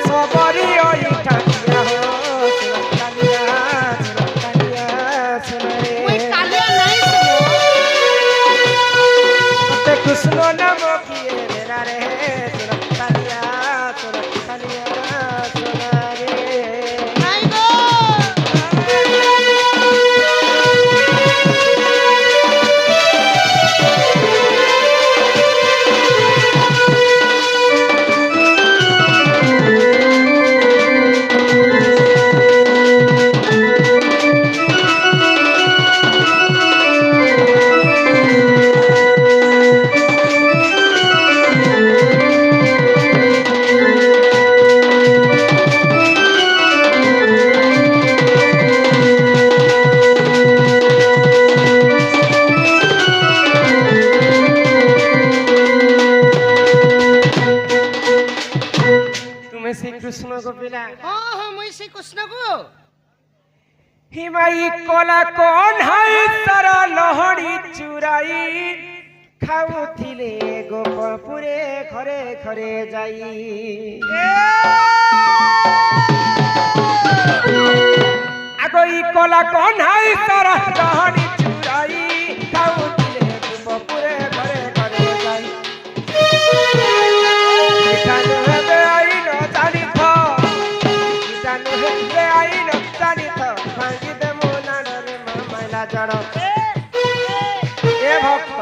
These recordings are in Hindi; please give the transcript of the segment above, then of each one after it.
सबरी ओई कालिया हो कालिया सुन रे मुई कालिया नहीं सुनो ते कृष्ण नाम किए मेरा रे सुन कालिया सुन रे नहीं गो तुम्हें श्री कृष्ण को पिला हाँ हाँ मुई श्री कृष्ण को हिमाई कोला कौन है तारा लहड़ी चुराई खाऊथिले गोपपुरे घरे घरे जाई आगोई कोला कौन है तारा लहड़ी चुराई खाऊथिले गोपपुरे घरे घरे जाई जानु हेबे आई न जानी थो जानु हेबे आई न जानी थो भांगी दे मोना रे मामला जड़ ए भक्त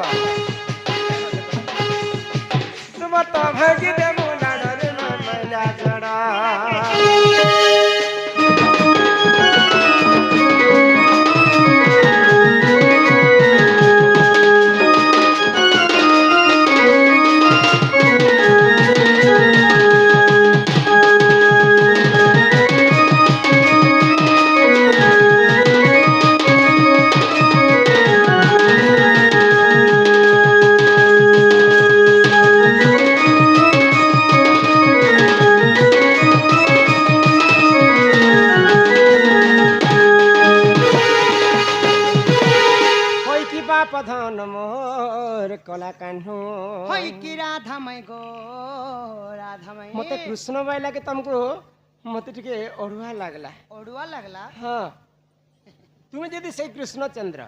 तुम तो भांगी दे मोना रे मामला जड़ पधन मोर कला कान्हू होई की राधा मई गो राधा मई मते कृष्ण भाई लागे तुमको मते टिके ओढ़ुआ लागला ओडुआ लगला हाँ तुम्हें यदि से कृष्णचंद्र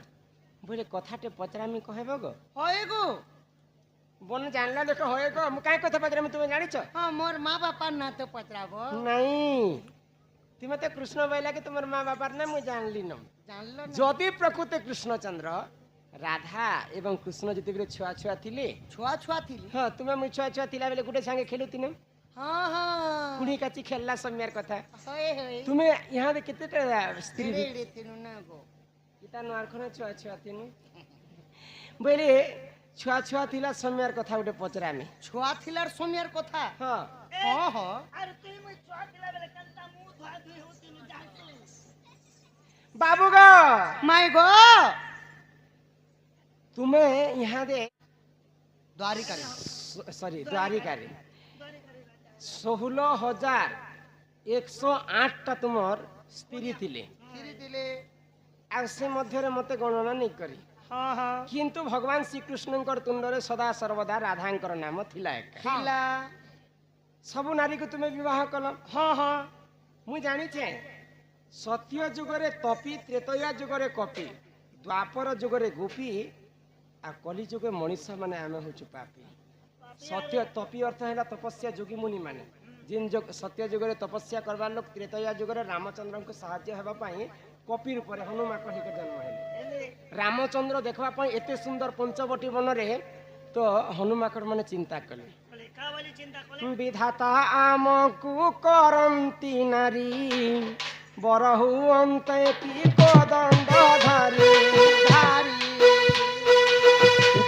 बोले कथाटे पचरामी कहब गो होई गो बन जानला देख होए गो हम काहे कथा पचरामी तुम्हें जानिछ हाँ मोर माँ बापा ना तो पचराबो नहीं तुम तो कृष्ण भाई लागे तुमर माँ बापार ना मुझे जानली न जानलो ना जदि प्रकृत कृष्णचंद्र राधा एवं कृष्ण जिते छुआ छुआ थिले छुआ छुआ थिली हाँ तुम्हें मुझे छुआ छुआ थिला बेले गुटे संगे खेलुती न हाँ हाँ कुणी काची खेलला सम्यार कथा होए होए तुम्हें यहाँ दे कितने स्त्री रे रे तिनु ना गो इता नुआर खना छुआ छुआ थिनु बोले छुआ छुआ थिला सम्यार कथा गुटे पचरामी छुआ थिलार सोमियार कथा हाँ हाँ हाँ अरे तुई मुई छुआ दिला बेले कंता मुंह धोआ धुई होती नु जानती बाबू गो माई गो तुम्हें यहाँ दे द्वारिका रे सॉरी द्वारिका रे 16,108 टा तुमर स्त्री थिले थिरी दिले आ से मध्य रे मते गणना नहीं करी हाँ हाँ किंतु भगवान श्री कृष्णकर तुंडरे सदा सर्वदा राधांकर नाम थिला एक थिला सबु नारी को तुम्हें विवाह कल हाँ हाँ मु जानी छे सत्य जुगरे तपी त्रेतया जुगरे कपी द्वापर जुगरे गोपी आ कली जुगे मनुष्य माने आमे होचु पापी सत्य तपी अर्थ है तपस्या योगी मुनि माने जिन सत्य जुगरे तपस्या करवा लोक त्रेतया जुगरे रामचंद्र को साहाय्य हेबा पई कपी रूप रे हनुमान कहि के जन्म हेले रामचंद्र देखबा पई एते सुंदर पंचवटी वन रे तो हनुमाकड़ माने चिंता कले बोले का वाली चिंता कोले विधाता आमकु करंती नारी बरहु अंते की कोदंड धारी धारी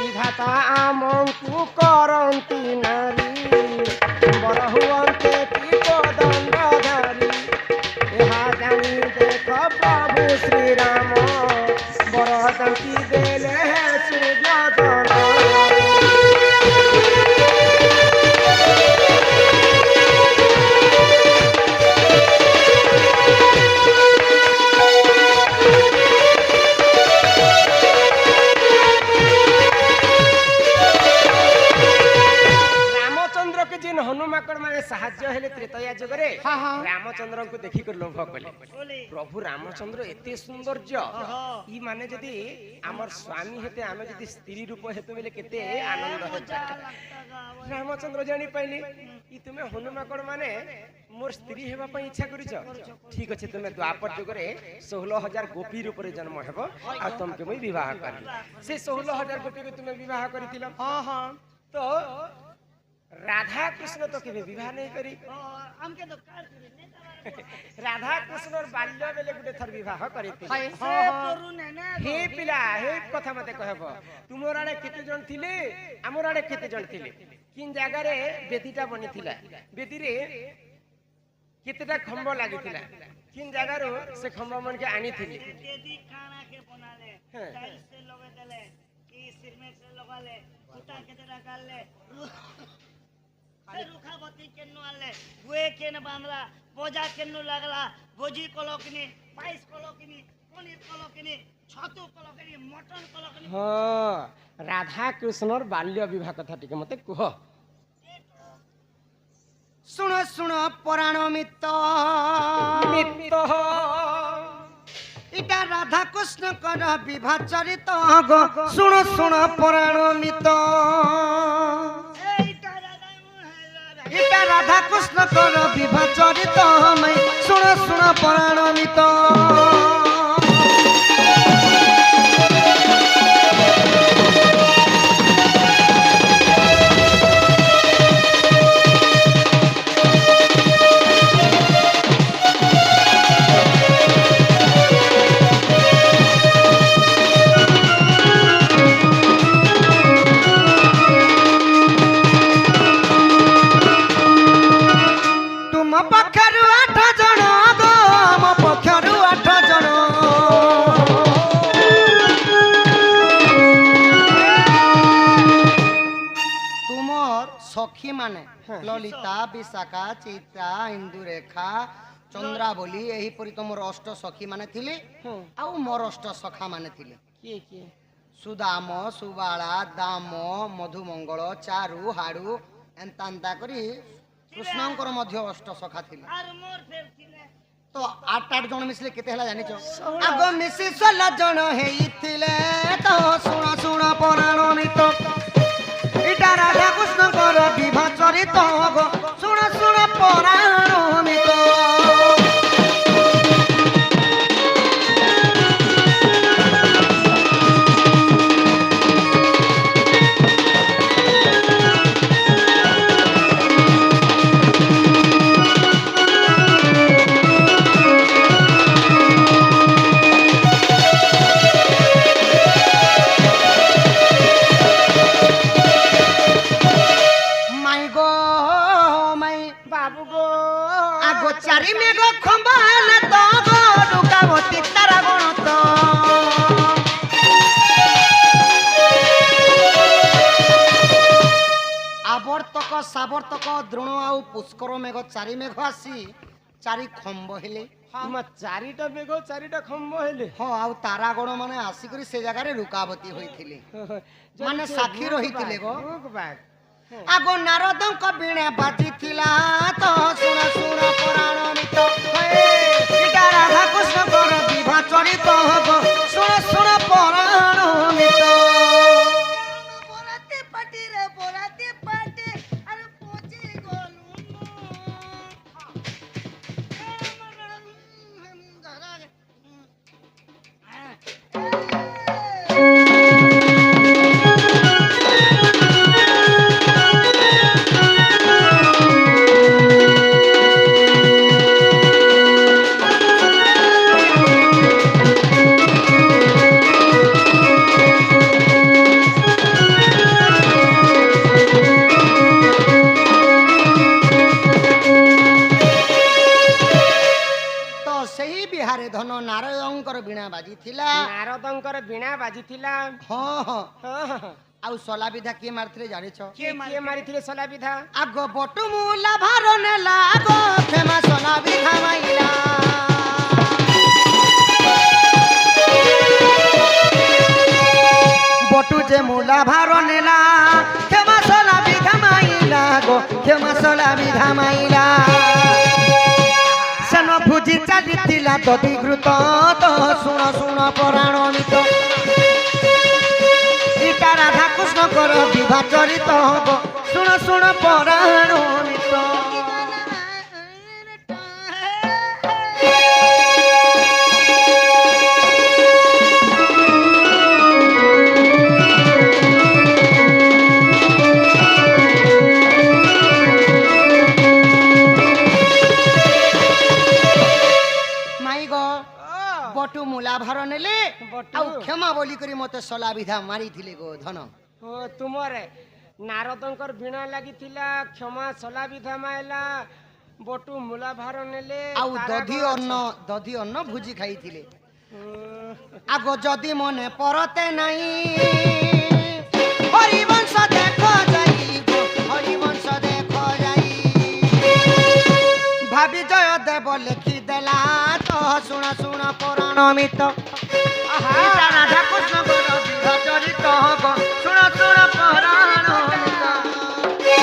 विधाता आमकु करंती नारी बरहु अंते की कोदंड धारी एहा जानी देख प्रभु श्री राम बरदंती देले सुजोधन जेन हनुमाकड़ माने साहाय्य हेले त्रेतया जुगरे हाँ, हाँ। रामचंद्र को देखि कर लोभ कले बोले प्रभु रामचंद्र एते सौंदर्य ई माने जदी हमर स्वामी हेते आमे जदी स्त्री रूप हेते बेले केते आनंद मजा होता लगता गावे रामचंद्र जानी पाइले ई तुमे हनुमाकड़ माने मोर स्त्री हेबा पई इच्छा करिछ ठीक अछि तुमे द्वापर जुगरे 16000 गोपी रूप रे जन्म हेबो आ तुमके मैं विवाह करबी से 16000 गोपी के तुमे विवाह करितिल हाँ हाँ तो राधा कृष्ण तो केबे विवाह नहीं करी हमके तो कार करे नहीं तबार राधा कृष्ण और बाल्य बेले गुटे थर विवाह करितिल हाय से परू ने ने हे पिला हे कथा मते कहबो तुमर आड़े केते जण थिले हमर आड़े केते जण थिले किन जागा रे बेदीटा बनिथिला बेदी रे केतेटा खंभ लागिथिला किन जागा रो से खंभ मन के आनी थिले यदि खाना के बनाले हाँ। टाइल से लगे देले कि सिर में से लगाले उठा के तेरा गाले रुखा बत्ती केन्नो आले गुए केन बांधला बोजा केन्नो लागला भोजी कलोकनी पाइस कलोकनी पनीर कलोकनी छतु कलोकनी मटन कलोकनी हां राधा कृष्ण और बाल्य विवाह कथा टिके मते कह शुण शुण पुराण मित्त मित्त इटा राधा कृष्ण कर विवाह चरित गो शुण शुण पुराण मित्त एटा राधा मुहला इटा राधा कृष्ण कर विवाह चरित मैं शुण शुण पुराण मित्त तुम पक्षरु 8 जण गो म पक्षरु 8 जण तुमर सखी माने ललिता विशाखा चित्रा इंदुरेखा चंद्रावली एही परि तुमर अष्ट सखी माने थिले आ मोर अष्ट सखा माने थिले के के सुदाम सुबाला दाम मधुमंगल चारु हाड़ू एंता एंता करी कृष्णंकर मध्य अष्ट सखा थिले और मोर फेर थिले तो 8 जन मिसले केते हला जानि छ आगो मिसी 16 जन हेइथिले तो सुण सुण पुराण मित इटा राधा कृष्ण कर विवाह चरित गो सुण सुण पुराण मित माई गो माई बाबू गो आगो चारि मेघ खंबाले तो गो डुकावती तारा गणत आवर्तक सावर्तक द्रोण आउ पुष्कर मेघ चारि मेघ आसी चारि खंब हेले तुम चारिटा बेगो चारिटा खंभ हेले हाँ आउ तारा गण माने आसिकरी से जगह रे रुकावती होइथिले माने साक्षी रहिथिले गो आगो नारदंक बीणे बाजिथिला तो सुण सुण पुराण मित इटा राधा कृष्ण कर विवाह चरित गो सुण सुण पुराण मित बोराते पाटी रे बोराते पाटी अरे पहुंची गोलू तो सही बिहारे धन नारायणकर बीणा बाजिथिला नारदंकर बीणा बाजिथिला हाँ हाँ हाँ, हाँ। आउ सला विधा किए मारथिले जानिछ किए मारिथिले सला विधा आगो बटु मुला भार नेला आगो फेमा सला विधा माइला बटु जे मुला भार नेला फेमा सला विधा माइला गो क्षमा सला विधा माइला सेन भुजी चलीथिला दधिघृत तो शुण शुण पुराण मित इटा राधा कृष्ण कर विवाह चरित हब शुण शुण पुराण मित बटू मूला भर नेले आउ क्षमा बोली करी मते सला विधा मारी थिले गो धन ओ तुमरे नारदंकर बिना लागि थिला क्षमा सला विधा मायला बटू मुला भार नेले आउ दधी अन्न भुजी खाई थिले आगो जदी मने परते नाही हरिवंश देखो जाई हरिवंश देखो जाई भाभी जय देव लिखि देला तो शुण शुण पुराण मित इटा राधा कृष्ण कर विवाह चरित हब शुण शुण पुराण मित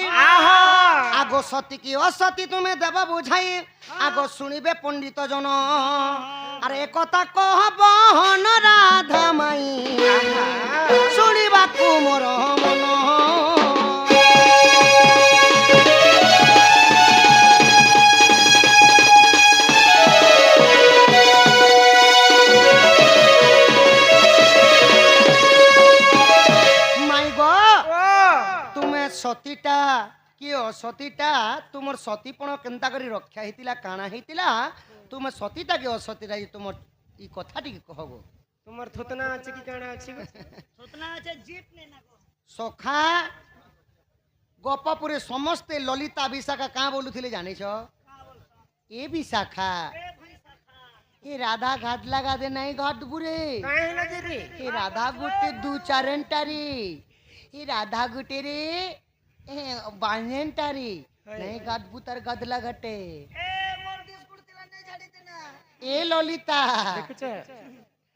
आगो सती की असती तुम्हें देव बुझाई आगो सुनिबे पंडित जन अरे कथा कहब हन राधा माई सुनिबा को मोर मन माई गो तुम्हें सतीटा कि असतीटा तुमर सतीपण केनता करी रक्षा हेतिला काना हेतिला तुम सतीटा कि असतीटा तुम ई कथाटी कहबो तुमर थुतना अछि कि काना अछि सुतना আছে जीत ने ना को सखा गोपपुरे समस्ते ललिता विशाखा का बोलुथिले जाने छ ए विशाखा ए राधा घाट लगा दे नहीं घाट बुरे काहे लगे रे ए राधा गुटे दू चारंटारी ए राधा गुटे रे बांजेंटारी नहीं गाट बुतर गदला घटे ए मोर बिस्कुट तिला नहीं झाड़ी देना ए ललिता देखछ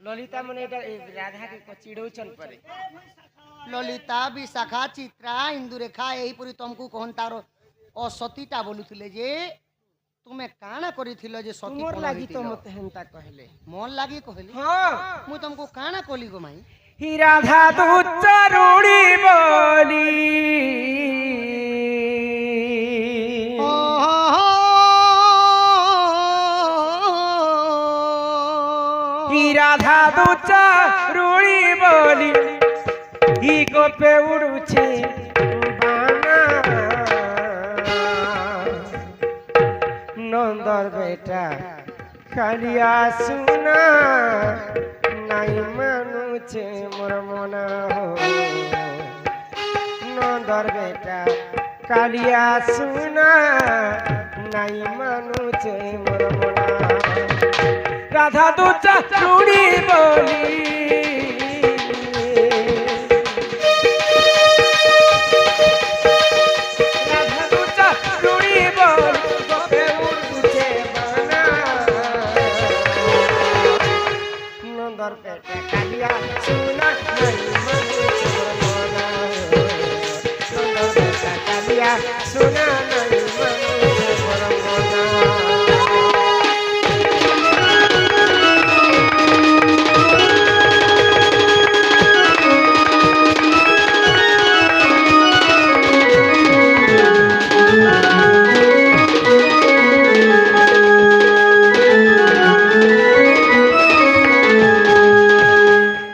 ललिता मने राधा के चिड़ौचन परे ललिता विशाखा चित्रा इंदुरेखा यही पुरी तुमको कहन तारो असतीटा बोलुथिले जे तुमे काना करिथिलो जे सती तुमर लागि तो मते हेंता कहले मन लागि कहले हां मु तुमको काना कहली गो माई ही राधा दूत चरुणी बोली ही राधा दूत चरुणी बोली ही को पे उड़ुछे बाना नंदर बेटा खालिया सुना नहीं मानुछे मोर मना हो नंदर बेटा कालिया सुना नहीं मानुछे मोर मना राधा दूत चूड़ी बोली राधा दूत चूड़ी बोली गोपे उड़ुछे बाना नंदर बेटा कालिया सुना नहीं मानुछे मोर मना नंदर बेटा कालिया सुना नहीं मानुछे मोर मना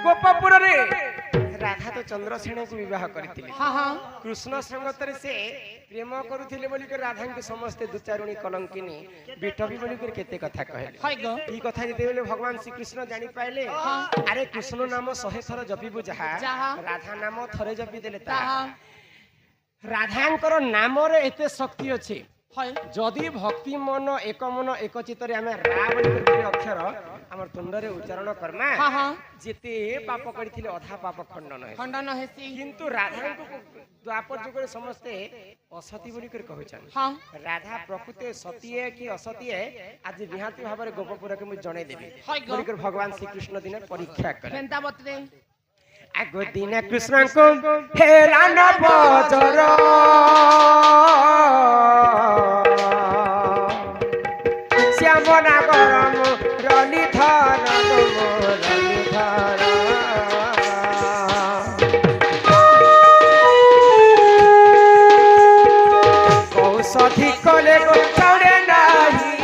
गोपपुर रे राधा तो चंद्रसेन को विवाह करती କରିଥିଲେ हाँ हाँ କୃଷ୍ଣ ସଙ୍ଗତରେ ସେ ପ୍ରେମ କରୁଥିଲେ ବୋଲି କରି ରାଧାଙ୍କୁ ସମସ୍ତେ ଦୁଚାରୁଣୀ କଲଙ୍କିନୀ ବିଟବି ବୋଲି କରି କେତେ କଥା କହିଲେ हाय गो এই কথা যেତେବେଳେ ভগবান শ্রীকৃষ্ণ জানি পাইলে আরে কৃষ্ণ নাম 100 থর জপিবু যাহা যাহা, রাধা নাম থরে জপি দেলে ताहा তাহা রাধাঙ্কর নামরে এতে শক্তি আছে हाय যদি ভক্তি মন একচিত্তরে আমি রা বলি করে গোটে অক্ষর আমার তুণ্ডরে উচ্চারণ করমা हाँ हाँ যেতে পাপ করিଥିଲେ অধা পাপ খণ্ডন হয় खंडन हेसी কিন্তু রাধাঙ্কু দ্বাপর যুগরে সমস্তে অসতী বলি করে কହୁଛন हाँ রাধা প্রকৃতে সতীয়ে কি অসতীয়ে আজ নিহাতি ভাবে গোপপুরকে মু জনাই দেবি हाय गो বলি করে ভগবান শ্রীকৃষ্ণ দিনে পরীক্ষা কলে केंता बतरे আগ দিনে কৃষ্ণଙ୍କୁ হেলা নবজর শ্যাম নাগরম রলিধর রলিধর কৌশধি কলে চড়ে নাহি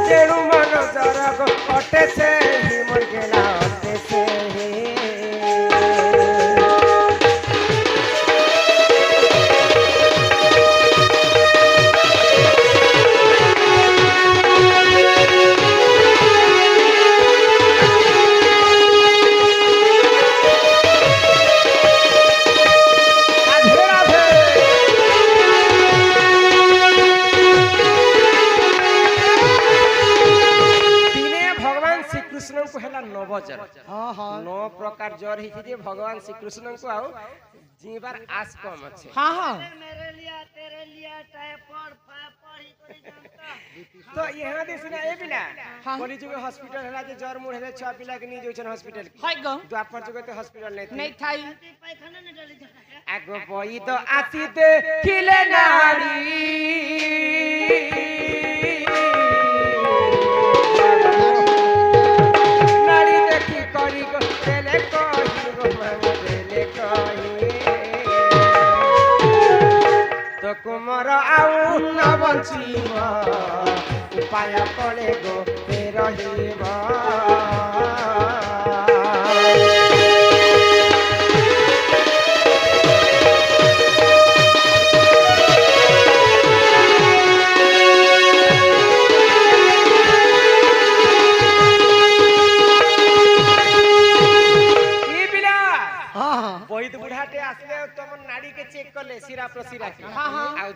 তেণু মন জরগ অটে সে মোর গেলা অটে সে রাধে রাধে দিনে ভগবান শ্রীকৃষ্ণଙ୍କୁ ହେଲା ନବଜର हाँ हाँ 9 ପ୍ରକାର ଜ୍ୱର ହେଇଛି ଯେ ଭଗବାନ ଶ୍ରୀକୃଷ୍ଣଙ୍କୁ ଆଉ ଜିବାର ଆଶ କମ ଅଛି हाँ हाँ मेरे लिया तेरे लिया टाइफॉइड फाइफॉइड ही कोई जानता ତ ଏହା ଦେଶରେ ଏ ପିଲା ହଁ। କଲିଯୁଗ ହସ୍ପିଟାଲ ହେଲା ଯେ ଜ୍ୱର ମୁଡ ହେଲେ ଛୁଆ ପିଲା କି ନେଇ ଯାଉଛନ୍ ହସ୍ପିଟାଲ हाय गो ଦ୍ୱାପର ଯୁଗ ତ ହସ୍ପିଟାଲ नहीं ନେଇ थाई ती पैखाना न डाली जा ଆଗ ବଇଦ ଆସି ଦେଖିଲେ ନାରୀ ନାରୀ ଦେଖି କରି ଦେଲେ କହିବ ଦେଲେ କହି ତ କୁମର ଆଉ ନ ବଞ୍ଚିବ ଉପାୟ କଲେ ଗୋପେ ରହିବ ई पिला हाँ हाँ বৈদ বুঢ়াটে আসলে তোমার নাড়ি কে চেক করলে শিরা প্রশিরা हाँ हाँ ଆଉ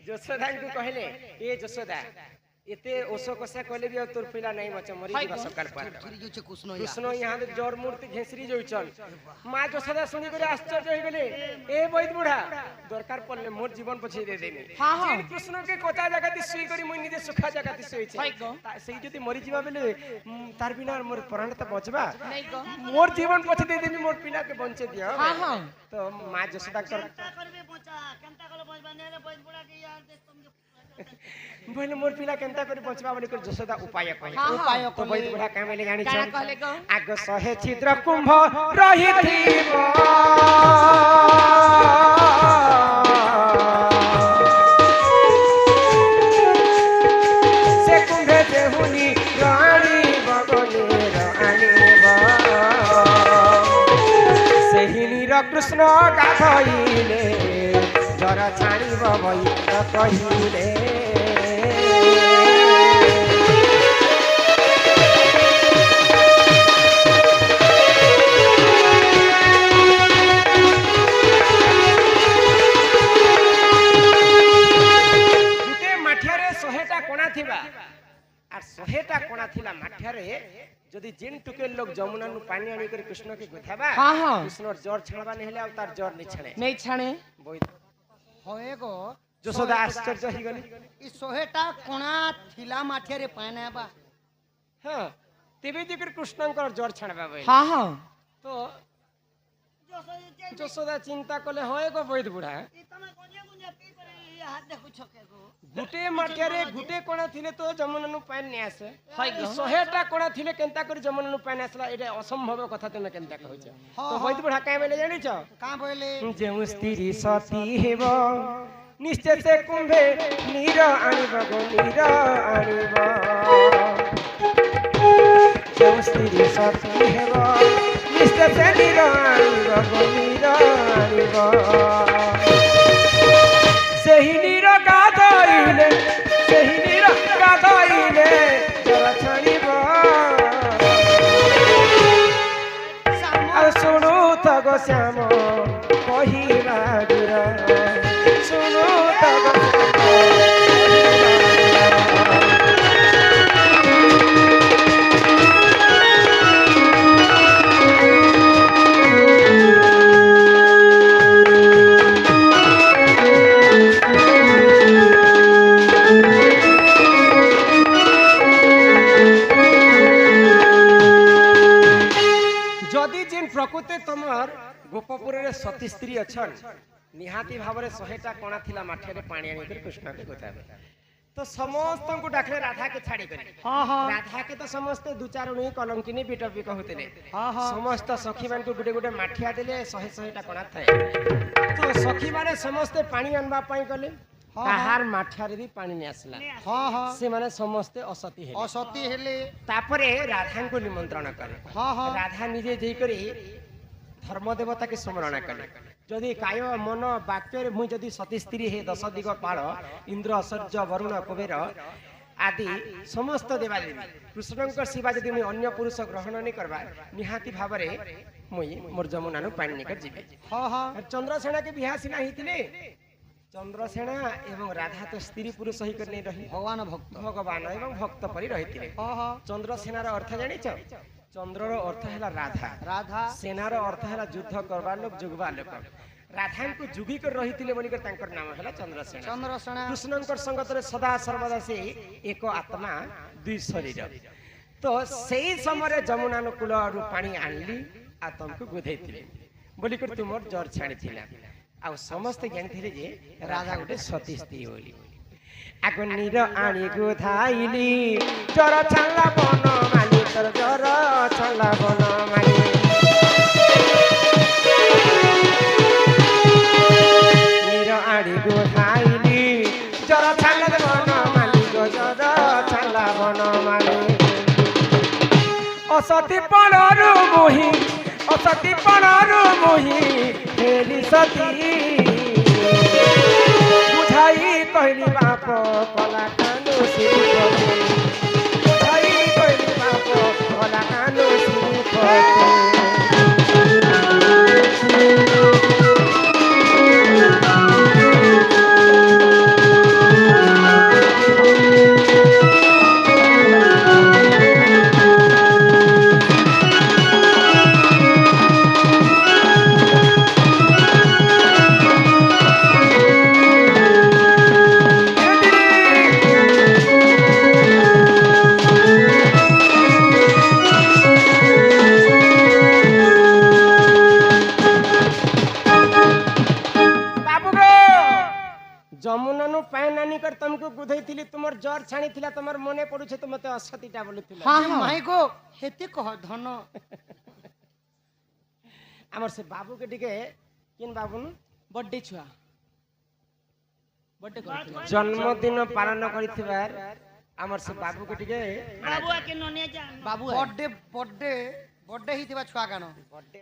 ଯଶୋଦାଙ୍କୁ କହିଲେ ଏ ଯଶୋଦା ଏତେ ଓଷ କଷା କଲେ ବି ଆଉ ତୋର ପିଲା ନାହିଁ ମଛ ମରି ଯିବା ସକାଳ ପାର फिर जो छे कुछ नहीं କୃଷ୍ଣ ଇହାଦେ ଜର ମୂର୍ତ୍ତି ଘେସରି ଯାଉଛନ୍ ମା ଯଶୋଦା ଶୁଣି କରି ଆଶ୍ଚର୍ଯ୍ୟ ହେଇଗଲେ ଏ ବୈଦ ବୁଢା ଦରକାର ପଡଲେ মোর জীবন পছাই দে দেমি हाँ हाँ ଯେନ୍ କୃଷ୍ଣকে କଚା ଜାଗାତି শুই କରି ମୁଇଁ ନିଜେ ସୁଖା ଜାଗାତି ଶୋଇଛି हाय गो ସେଇ ଯଦି ମରି ଯିବା ବେଲେ ତାର ବିନା মোর ପ୍ରାଣଟା ବଚବା नहीं गो মোর জীবন পছাই দে দেমি মোর পিলাকে বঞ্চে দিও हाँ हाँ তো মা যশোদাଙ୍କର केंता करबे बचा केंता कलो बचबा नेले बच बुढ़ा के यार दे तुम जो बोले मोर पिला केनता करी बचबा बोले कर जसोदा उपाय कहि हाँ, उपाय हाँ। तो बई बुढ़ा कामे ले जानि क्या छ कहले गो आग सहे छिद्र कुंभ रहिथिब से कुंभे देहुनी रानी बगने रानीब सेहिनीर कृष्ण गाधइले जर छाणिब बई कहिले गुटे माठियारे 100टा कोणा थिबा आर 100टा कोणा थिला माठियारे जदि जेन टुके लोग जमुना नु पानी आनी कर कृष्ण के गुथाबा हाँ हाँ कृष्ण जर छाणबा नेहले आ तार जर नि छणे नहीं छाणे बोई होए गो जसोदा आश्चर्य ही गली ई सोहेटा कोणा थिला माठियारे पाना बा हां तेबे जेकर कृष्णकर जर छाणबा बोई हाँ हाँ तो जो सो जे जसोदा चिंता कले होए गो बोई बुढ़ा ई तमे कोजे गुंजा पी पर ये हाथ देखु छके गो गुटे माठियारे गुटे कोणा थिले तो जमुना नु पानी ने आसे हाय ई गो 100टा कोणा थिले केनता कर जमुना नु पानी आसला एटा असंभव कथा तमे केनता कहछ हाँ, तो हाँ। बोई बुढ़ा काहे बेले जानि छ का बोले ଯେଉଁ ସ୍ତ୍ରୀ ସତୀ ହେବ ନିଶ୍ଚୟ ସେ କୁମ୍ଭେ ନୀର ଆଣିବ ଗୋ ନୀର ଆଣିବ ଯେଉଁ ସ୍ତ୍ରୀ ସତୀ ହେବ ନିଶ୍ଚୟ ସେ ନୀର ଆଣିବ ଗୋ ନୀର ଆଣିବ ସେହି ନୀର ଗାଧୋଇଲେ ସେହି ନୀର ଗାଧୋଇଲେ ଜର ଛାଣିବ ଆଉ ଶୁଣୁ ତଗ ଶ୍ୟାମ କହିବା ଦୂର ଶୁଣୁ ତଗ যদি যেন প্রকৃতি তোমার গোপপুরের সতী স্ত্রী অছন নিহাতি ভাবে 100টা কণা থিলা মাঠিরে পানি আনি করে কৃষ্ণকে গোতাবে তো সমস্ত ডাকলে রাধা কে ছাড়ি করে हाँ हाँ রাধা কে তো সমস্ত দুচারুণী কলঙ্কিনী বিটপি কহুতিলে हाँ हाँ সমস্ত সখী মানকু গুটে গুটে মাঠিয়া দেলে 100টা কণা থাকে তো সখী মানে সমস্ত পানি আনবা পাই গলে কাহার মাঠিয়ারে বি পানি নি আসলা हाँ हाँ সে মানে সমস্ত অসতী হেলে असती हेले তারপরে রাধাঙ্কু নিমন্ত্রণ করে हाँ हाँ রাধা নিজে যাই করে ধর্ম দেবতাকে স্মরণ কলে যদি কায় মন বাক্যরে মুই যদি সতী স্ত্রী হে 10 দিগ পাল ইন্দ্র সূর্য বরুণ কুবের আদি সমস্ত দেবাদেবী কৃষ্ণঙ্কর সেবা যদি মুই অন্য পুরুষ গ্রহণ নি করবা নিহাতি ভাবে মুই মোর যমুনানু পানি নিকট যাবে हाँ हाँ চন্দ্রসেনা কে বিহা সিনা হইতিলে চন্দ্রসেনা এবং রাধা তো স্ত্রী পুরুষ হই করে রহি भगवान भक्त ভগবান এবং ভক্ত পরি রহিতিলে हाँ हाँ চন্দ্রসেনার অর্থ জানিছ চন্দ্রর অর্থ হেলা রাধা राधा সেনার অর্থ হেলা যুদ্ধ করবার লোক যুগবা লোক রাধাঙ্কু যুগি করে রহিতিলে বলি করে তাঙ্কর নাম হেলা চন্দ্রসেনা चंद्रसेना কৃষ্ণঙ্কর সঙ্গতরে সদা সর্বদা সে এক আত্মা দুই শরীর তো সেই সময়ে যমুনানুকূলরু পানি আনলি আর তমকু গুধেইতিলে বলি করে তুমর জ্বর ছাড়িছিলা আর সমস্ত জানিছিলে যে রাধা গোটে সতী স্ত্রী বলি আগ নীর আনি গুধাইলি জ্বর ছাড়লা বন মালি তোর জ্বর ছাড়লা বন মালি নীর আনি গুধাইলি জ্বর ছাড়লা বন মালি গো জ্বর ছাড়লা বন মালি অসতী পণরু মোহি অসতী পণরু মোহি হেলি সতী বুঝাই কহিলি বাপ কলা কানু শ্রীপতি বুঝাই কহিলি বাপ কলা কানু শ্রীপতি যমুনানু পানি আনি করে তমকু গুধেইতিলি তোমার জ্বর ছাড়িছিলা তোমার মনে পড়ুছে তো মতে অসতীটা বলিছিল हाँ हाँ माई को हेते कह धन আমার সে বাবুকে টিকে কিন বাবু बर्थडे छुआ बर्थडे कर জন্মদিন পালন করিবার আমার সে বাবুকে টিকে বাবু আকে ননিয়া যা बाबू है बर्थडे बर्थडे बर्थडे ही छुआ कान